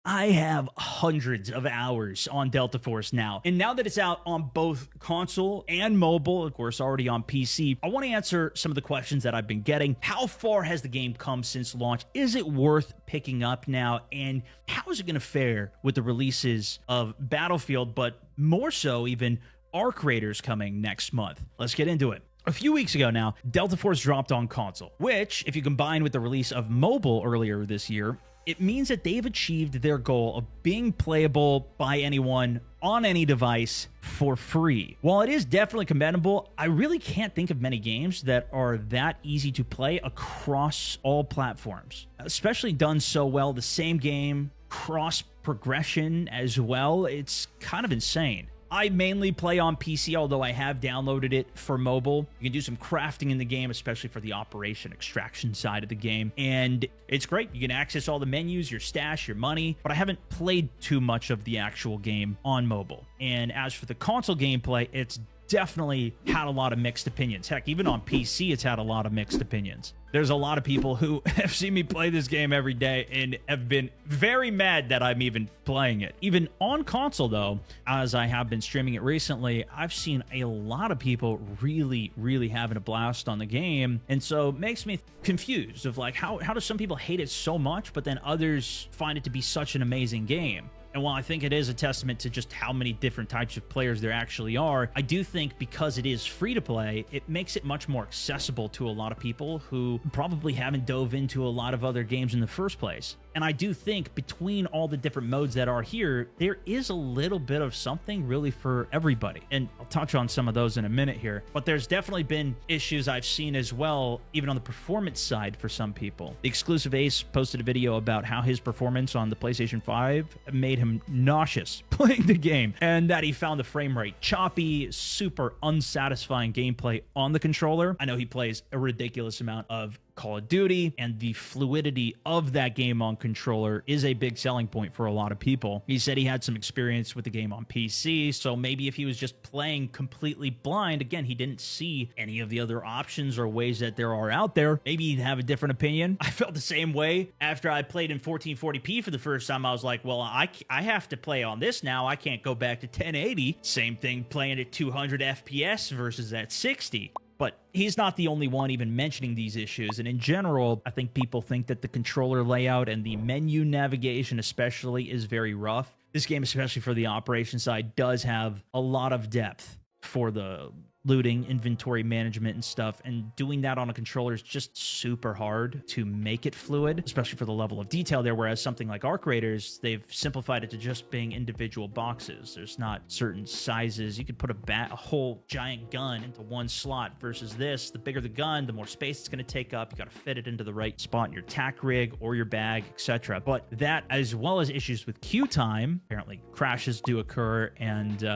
I have hundreds of hours on Delta Force now. And now that it's out on both console and mobile, of course, already on PC, I want to answer some of the questions that I've been getting. How far has the game come since launch? Is it worth picking up now? And how is it going to fare with the releases of Battlefield, but more so even Arc Raiders coming next month? Let's get into it. A few weeks ago now, Delta Force dropped on console, which, if you combine with the release of mobile earlier this year, it means that they've achieved their goal of being playable by anyone on any device for free. While it is definitely commendable, I really can't think of many games that are that easy to play across all platforms, especially done so well. The same game, cross progression as well. It's kind of insane. I mainly play on PC, although I have downloaded it for mobile. You can do some crafting in the game, especially for the operation extraction side of the game. And it's great. You can access all the menus, your stash, your money, but I haven't played too much of the actual game on mobile. And as for the console gameplay, it's definitely had a lot of mixed opinions. Heck, even on PC, it's had a lot of mixed opinions. There's a lot of people who have seen me play this game every day and have been very mad that I'm even playing it. Even on console, though, as I have been streaming it recently, I've seen a lot of people really having a blast on the game. And so it makes me confused of like, how do some people hate it so much, but then others find it to be such an amazing game? And while I think it is a testament to just how many different types of players there actually are, I do think because it is free to play, it makes it much more accessible to a lot of people who probably haven't dove into a lot of other games in the first place. And I do think between all the different modes that are here, there is a little bit of something really for everybody. And I'll touch on some of those in a minute here. But there's definitely been issues I've seen as well, even on the performance side for some people. The Exclusive Ace posted a video about how his performance on the PlayStation 5 made him nauseous playing the game, and that he found the frame rate choppy, super unsatisfying gameplay on the controller. I know he plays a ridiculous amount of Call of Duty, and the fluidity of that game on controller is a big selling point for a lot of people. He said he had some experience with the game on PC, so maybe if he was just playing completely blind, again, he didn't see any of the other options or ways that there are out there, maybe he'd have a different opinion. I felt the same way after I played in 1440p for the first time. I was like, well, I have to play on this now. I can't go back to 1080. Same thing playing at 200 FPS versus at 60. But he's not the only one even mentioning these issues. And in general, I think people think that the controller layout and the menu navigation especially is very rough. This game, especially for the operation side, does have a lot of depth for the looting, inventory management and stuff, and doing that on a controller is just super hard to make it fluid, especially for the level of detail there, whereas something like Arc Raiders, they've simplified it to just being individual boxes. There's not certain sizes. You could put a whole giant gun into one slot versus this. The bigger the gun, the more space it's going to take up. You got to fit it into the right spot in your tack rig or your bag, etc. But that, as well as issues with queue time, apparently crashes do occur, and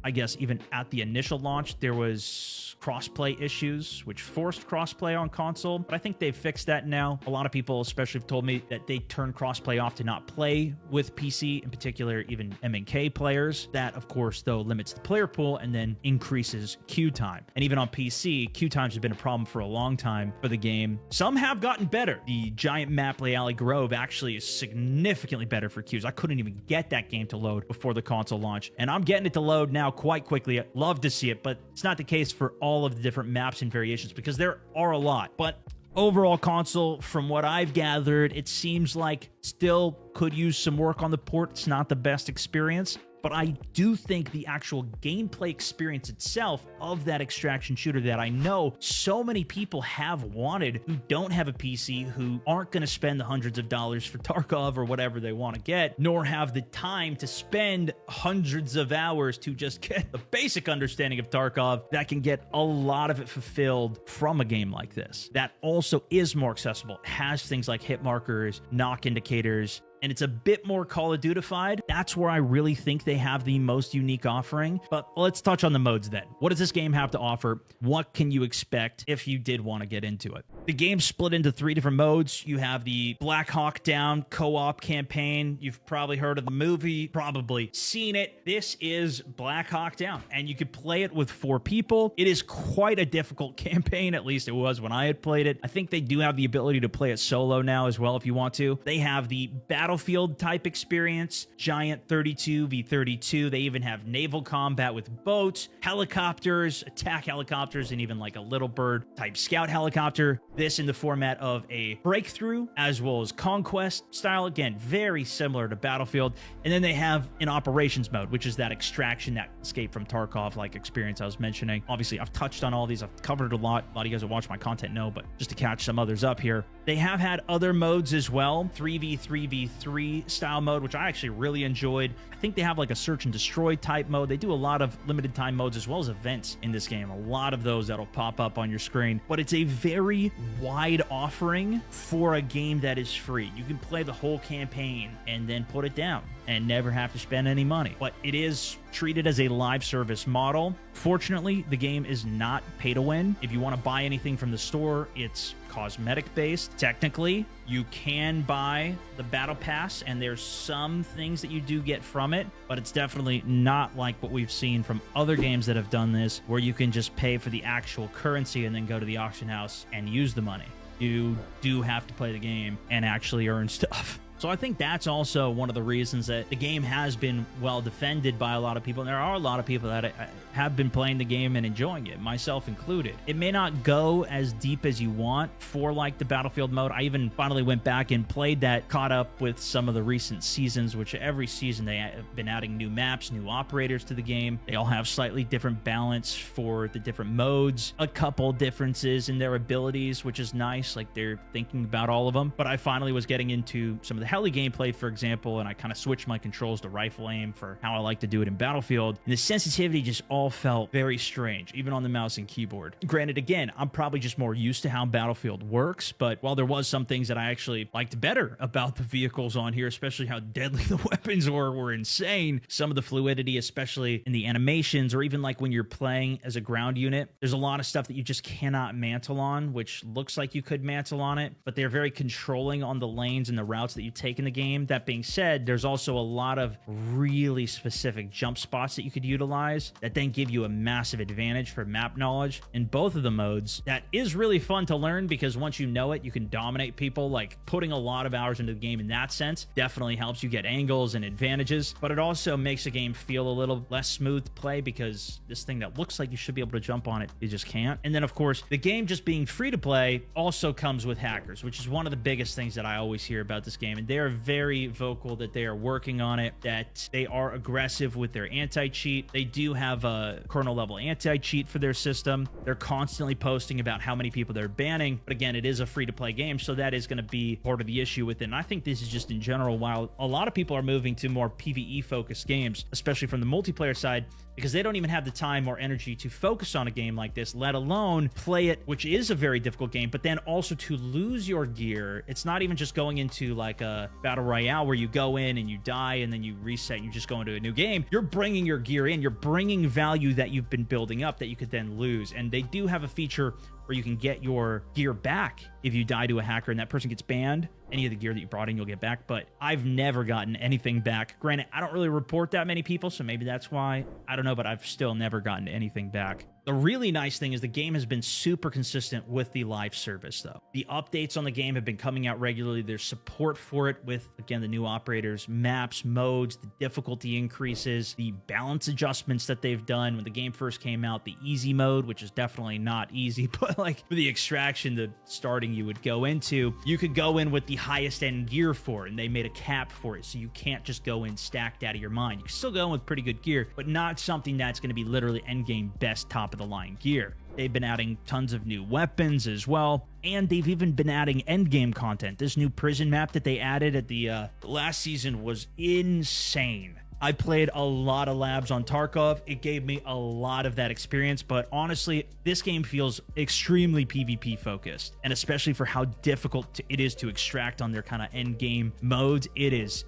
I guess even at the initial launch, there was crossplay issues, which forced crossplay on console. But I think they've fixed that now. A lot of people, especially, have told me that they turned crossplay off to not play with PC, in particular, even M&K players. That, of course, though, limits the player pool and then increases queue time. And even on PC, queue times have been a problem for a long time for the game. Some have gotten better. The giant map Alley Grove actually is significantly better for queues. I couldn't even get that game to load before the console launch, and I'm getting it to load now quite quickly. I'd love to see it, but it's not the case for all of the different maps and variations because there are a lot. But overall console, from what I've gathered, it seems like still could use some work on the port. It's not the best experience, but I do think the actual gameplay experience itself of that extraction shooter that I know so many people have wanted who don't have a PC, who aren't going to spend the hundreds of dollars for Tarkov or whatever they want to get, nor have the time to spend hundreds of hours to just get the basic understanding of Tarkov, that can get a lot of it fulfilled from a game like this. That also is more accessible. It has things like hit markers, knock indicators, and it's a bit more Call of Duty-fied. That's where I really think they have the most unique offering. But let's touch on the modes then. What does this game have to offer? What can you expect if you did want to get into it? The game's split into 3 different modes. You have the Black Hawk Down co-op campaign. You've probably heard of the movie, probably seen it. This is Black Hawk Down, and you could play it with 4 people. It is quite a difficult campaign, at least it was when I had played it. I think they do have the ability to play it solo now as well if you want to. They have the Battlefield type experience, giant 32v32. They even have naval combat with boats, helicopters, attack helicopters, and even like a Little Bird type scout helicopter. This in the format of a breakthrough as well as conquest style. Again, very similar to Battlefield. And then they have an operations mode, which is that extraction, that escape from Tarkov like experience I was mentioning. Obviously, I've touched on all these. I've covered it a lot. A lot of you guys that watch my content know, but just to catch some others up here. They have had other modes as well, 3v3v3 style mode, which I actually really enjoyed. I think they have like a search and destroy type mode. They do a lot of limited time modes as well as events in this game. A lot of those that'll pop up on your screen, but it's a very wide offering for a game that is free. You can play the whole campaign and then put it down and never have to spend any money. But it is treated as a live service model. Fortunately, the game is not pay to win. If you want to buy anything from the store, it's cosmetic based. Technically, you can buy the battle pass, and there's some things that you do get from it, but it's definitely not like what we've seen from other games that have done this, where you can just pay for the actual currency and then go to the auction house and use the money. You do have to play the game and actually earn stuff. So I think that's also one of the reasons that the game has been well defended by a lot of people. And there are a lot of people that have been playing the game and enjoying it, myself included. It may not go as deep as you want for like the Battlefield mode. I even finally went back and played that, caught up with some of the recent seasons, which every season they have been adding new maps, new operators to the game. They all have slightly different balance for the different modes, a couple differences in their abilities, which is nice. Like they're thinking about all of them. But I finally was getting into some of the heli gameplay, for example, and I kind of switched my controls to rifle aim for how I like to do it in Battlefield. And the sensitivity just all felt very strange, even on the mouse and keyboard. Granted, again, I'm probably just more used to how Battlefield works, but while there was some things that I actually liked better about the vehicles on here, especially how deadly the weapons were insane. Some of the fluidity, especially in the animations, or even like when you're playing as a ground unit, there's a lot of stuff that you just cannot mantle on, which looks like you could mantle on it, but they're very controlling on the lanes and the routes that you take in the game. That being said, there's also a lot of really specific jump spots that you could utilize that then give you a massive advantage for map knowledge in both of the modes. That is really fun to learn because once you know it, you can dominate people. Like putting a lot of hours into the game in that sense definitely helps you get angles and advantages, but it also makes the game feel a little less smooth to play because this thing that looks like you should be able to jump on it, you just can't. And then of course, the game just being free to play also comes with hackers, which is one of the biggest things that I always hear about this game. And they're very vocal that they are working on it, that they are aggressive with their anti-cheat. They do have a kernel level anti-cheat for their system. They're constantly posting about how many people they're banning. But again, it is a free to play game, so that is going to be part of the issue with it. And I think this is just in general, while a lot of people are moving to more PvE focused games, especially from the multiplayer side, because they don't even have the time or energy to focus on a game like this, let alone play it, which is a very difficult game, but then also to lose your gear. It's not even just going into like a battle royale where you go in and you die and then you reset and you just go into a new game. You're bringing your gear in, you're bringing value that you've been building up that you could then lose. And they do have a feature where you can get your gear back if you die to a hacker and that person gets banned. Any of the gear that you brought in, you'll get back. But I've never gotten anything back. Granted, I don't really report that many people, so maybe that's why. I don't know, but I've still never gotten anything back. The really nice thing is the game has been super consistent with the live service, though. The updates on the game have been coming out regularly. There's support for it with, again, the new operators, maps, modes, the difficulty increases, the balance adjustments that they've done. When the game first came out, the easy mode, which is definitely not easy, but like for the extraction, the starting you would go into, you could go in with the highest end gear for it, and they made a cap for it, so you can't just go in stacked out of your mind. You can still go in with pretty good gear, but not something that's going to be literally endgame best top of the line gear. They've been adding tons of new weapons as well, and they've even been adding endgame content. This new prison map that they added at the last season was insane. I played a lot of labs on Tarkov. It gave me a lot of that experience, but honestly, this game feels extremely PvP focused, and especially for how difficult it is to extract on their kind of end game modes, it is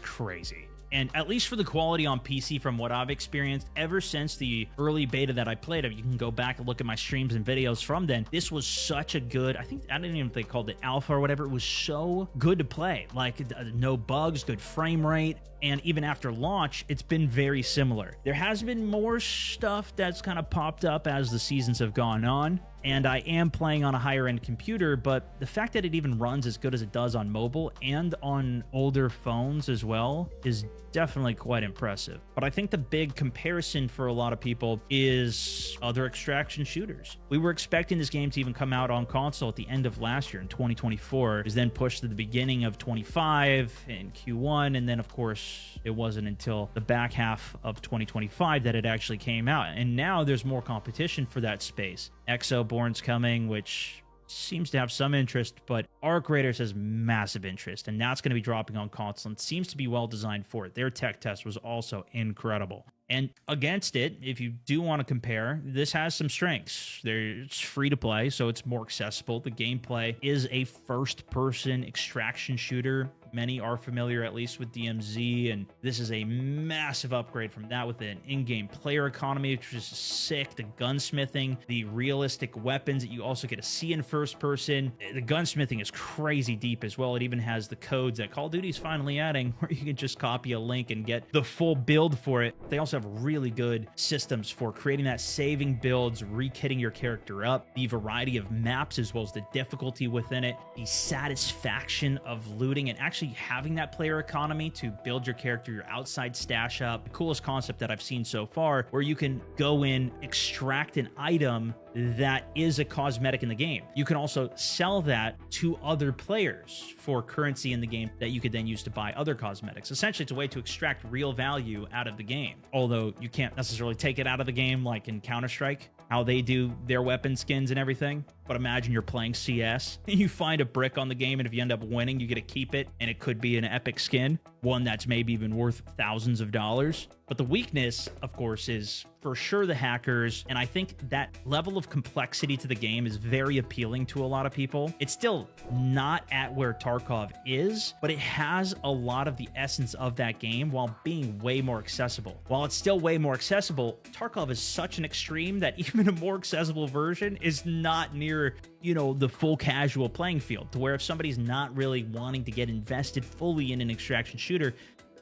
crazy. And at least for the quality on PC, from what I've experienced ever since the early beta that I played of, you can go back and look at my streams and videos from then. This was such a good, I don't even know if they called it alpha or whatever. It was so good to play. Like, no bugs, good frame rate. And even after launch, it's been very similar. There has been more stuff that's kind of popped up as the seasons have gone on. And I am playing on a higher end computer, but the fact that it even runs as good as it does on mobile and on older phones as well is definitely quite impressive. But I think the big comparison for a lot of people is other extraction shooters. We were expecting this game to even come out on console at the end of last year in 2024. It was then pushed to the beginning of 25 in Q1, and then of course it wasn't until the back half of 2025 that it actually came out. And now there's more competition for that space. Exoborn's coming, which seems to have some interest, but Arc Raiders has massive interest, and that's going to be dropping on console and seems to be well designed for it. Their tech test was also incredible. And against it, if you do want to compare, this has some strengths. It's free to play, so it's more accessible. The gameplay is a first-person extraction shooter. Many are familiar, at least, with DMZ, and this is a massive upgrade from that with an in-game player economy, which is sick. The gunsmithing, the realistic weapons that you also get to see in first person. The gunsmithing is crazy deep as well. It even has the codes that Call of Duty is finally adding, where you can just copy a link and get the full build for it. They also have really good systems for creating that, saving builds, re-kitting your character up, the variety of maps as well as the difficulty within it, the satisfaction of looting and actually having that player economy to build your character, your outside stash up. The coolest concept that I've seen so far, where you can go in, extract an item that is a cosmetic in the game. You can also sell that to other players for currency in the game that you could then use to buy other cosmetics. Essentially, it's a way to extract real value out of the game. Although you can't necessarily take it out of the game like in Counter-Strike, how they do their weapon skins and everything. But imagine you're playing CS and you find a brick on the game, and if you end up winning, you get to keep it, and it could be an epic skin, one that's maybe even worth thousands of dollars. But the weakness, of course, is for sure the hackers, and I think that level of complexity to the game is very appealing to a lot of people. It's still not at where Tarkov is, but it has a lot of the essence of that game while being way more accessible. While it's still way more accessible, Tarkov is such an extreme that even a more accessible version is not near, you know, the full casual playing field, to where if somebody's not really wanting to get invested fully in an extraction shooter,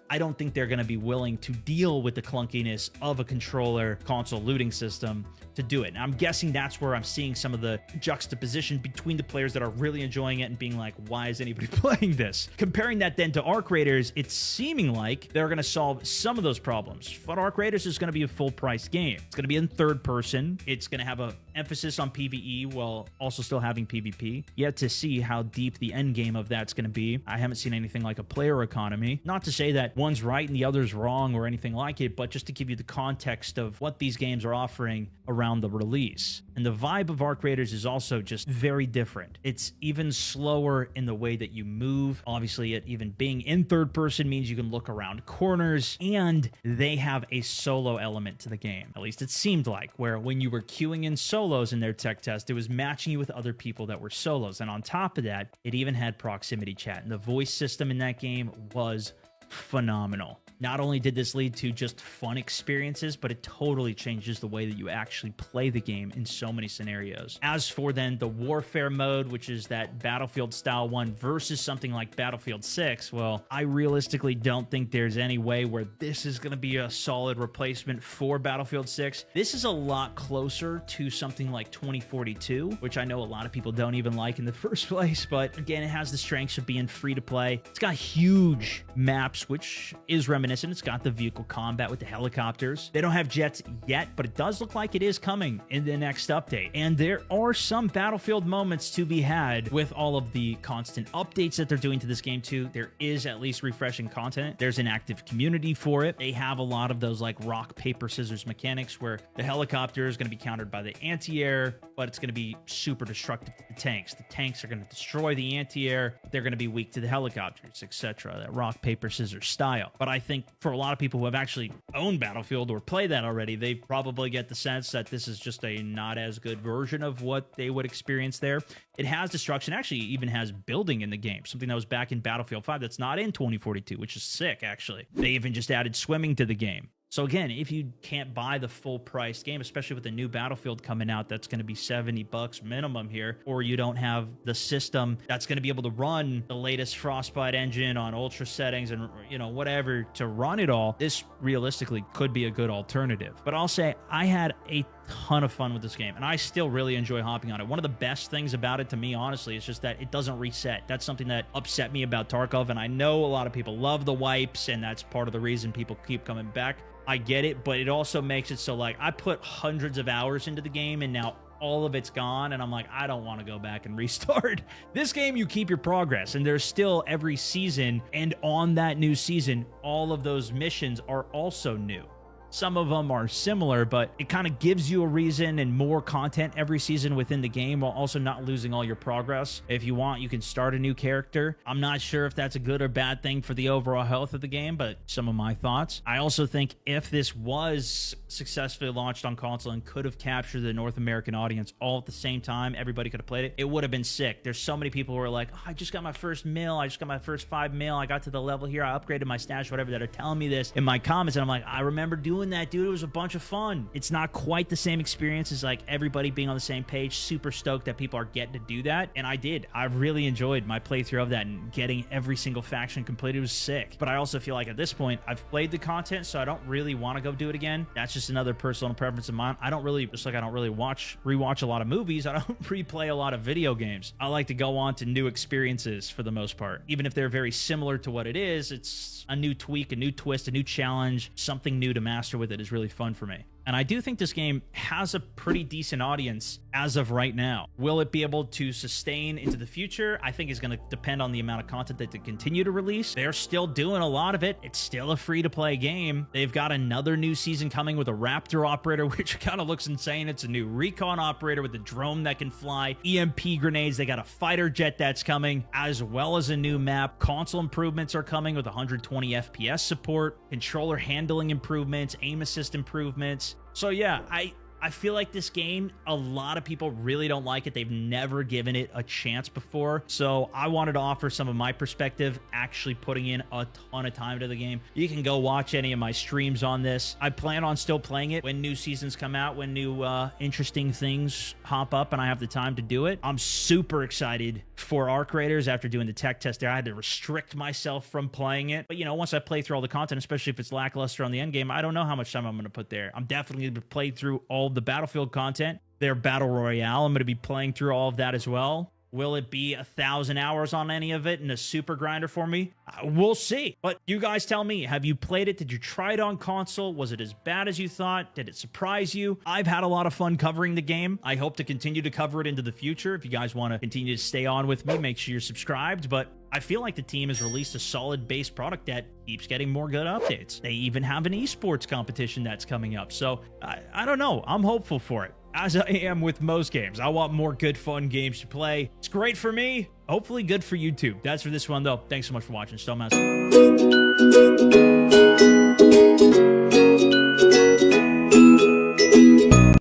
I don't think they're going to be willing to deal with the clunkiness of a controller console looting system to do it. And I'm guessing that's where I'm seeing some of the juxtaposition between the players that are really enjoying it and being like, why is anybody playing this? Comparing that then to Arc Raiders, it's seeming like they're going to solve some of those problems. But Arc Raiders is going to be a full-price game. It's going to be in third person. It's going to have an emphasis on PvE while also still having PvP. Yet to see how deep the end game of that's going to be. I haven't seen anything like a player economy. Not to say that one's right and the other's wrong or anything like it, but just to give you the context of what these games are offering around the release. And the vibe of Arc Raiders is also just very different. It's even slower in the way that you move. Obviously, it even being in third person means you can look around corners, and they have a solo element to the game. At least it seemed like, where when you were queuing in solos in their tech test, it was matching you with other people that were solos. And on top of that, it even had proximity chat. And the voice system in that game was phenomenal. Not only did this lead to just fun experiences, but it totally changes the way that you actually play the game in so many scenarios. As for then the warfare mode, which is that Battlefield style one versus something like Battlefield 6, well, I realistically don't think there's any way where this is going to be a solid replacement for Battlefield 6. This is a lot closer to something like 2042, which I know a lot of people don't even like in the first place, but again, it has the strengths of being free to play. It's got huge maps, which is reminiscent. It's got the vehicle combat with the helicopters. They don't have jets yet, but it does look like it is coming in the next update. And there are some Battlefield moments to be had with all of the constant updates that they're doing to this game too. There is at least refreshing content. There's an active community for it. They have a lot of those like rock, paper, scissors mechanics where the helicopter is going to be countered by the anti-air, but it's going to be super destructive to the tanks. The tanks are going to destroy the anti-air. They're going to be weak to the helicopters, etc. That rock, paper, scissors style. But I think think for a lot of people who have actually owned Battlefield or played that already, they probably get the sense that this is just a not as good version of what they would experience there. It has destruction, actually even has building in the game, something that was back in Battlefield 5 that's not in 2042, which is sick, actually. They even just added swimming to the game. So again, if you can't buy the full price game, especially with the new Battlefield coming out, that's going to be $70 minimum here, or you don't have the system that's going to be able to run the latest Frostbite engine on ultra settings and, you know, whatever to run it all, this realistically could be a good alternative. But I'll say I had a ton of fun with this game, and I still really enjoy hopping on it. One of the best things about it to me, honestly, is just that it doesn't reset. That's something that upset me about Tarkov, and I know a lot of people love the wipes, and that's part of the reason people keep coming back. I get it, but it also makes it so, like, I put hundreds of hours into the game, and now all of it's gone, and I'm like, I don't want to go back and restart. This game, you keep your progress, and there's still every season, and on that new season, all of those missions are also new. Some of them are similar, but it kind of gives you a reason and more content every season within the game while also not losing all your progress. If you want, you can start a new character. I'm not sure if that's a good or bad thing for the overall health of the game, but some of my thoughts. I also think if this was successfully launched on console and could have captured the North American audience all at the same time, everybody could have played it, it would have been sick. There's so many people who are like, oh, I just got my first mil, I just got my first 5 mil, I got to the level here, I upgraded my stash, whatever, that are telling me this in my comments, and I'm like, I remember doing that, dude. It was a bunch of fun. It's not quite the same experience as like everybody being on the same page. Super stoked that people are getting to do that, and I did. I really enjoyed my playthrough of that, and getting every single faction completed was sick. But I also feel like at this point I've played the content, so I don't really want to go do it again. That's just another personal preference of mine. I don't really, just like I don't really rewatch a lot of movies, I don't replay a lot of video games. I like to go on to new experiences for the most part. Even if they're very similar to what it is, it's a new tweak, a new twist, a new challenge, something new to master with it is really fun for me. And I do think this game has a pretty decent audience as of right now. Will it be able to sustain into the future? I think it's going to depend on the amount of content that they continue to release. They're still doing a lot of it. It's still a free-to-play game. They've got another new season coming with a Raptor operator, which kind of looks insane. It's a new recon operator with a drone that can fly, EMP grenades. They got a fighter jet that's coming, as well as a new map. Console improvements are coming with 120 FPS support, controller handling improvements, aim assist improvements. So yeah, I feel like this game, a lot of people really don't like it. They've never given it a chance before. So I wanted to offer some of my perspective, actually putting in a ton of time to the game. You can go watch any of my streams on this. I plan on still playing it when new seasons come out, when new interesting things hop up and I have the time to do it. I'm super excited for Arc Raiders after doing the tech test there. I had to restrict myself from playing it. But, you know, once I play through all the content, especially if it's lackluster on the end game, I don't know how much time I'm going to put there. I'm definitely going to play through all the Battlefield content, their Battle Royale. I'm going to be playing through all of that as well. Will it be 1,000 hours on any of it and a super grinder for me? We'll see. But you guys tell me, have you played it? Did you try it on console? Was it as bad as you thought? Did it surprise you? I've had a lot of fun covering the game. I hope to continue to cover it into the future. If you guys want to continue to stay on with me, make sure you're subscribed. But I feel like the team has released a solid base product that keeps getting more good updates. They even have an esports competition that's coming up. So I don't know. I'm hopeful for it. As I am with most games. I want more good, fun games to play. It's great for me. Hopefully good for you too. That's for this one, though. Thanks so much for watching. Stonemouse.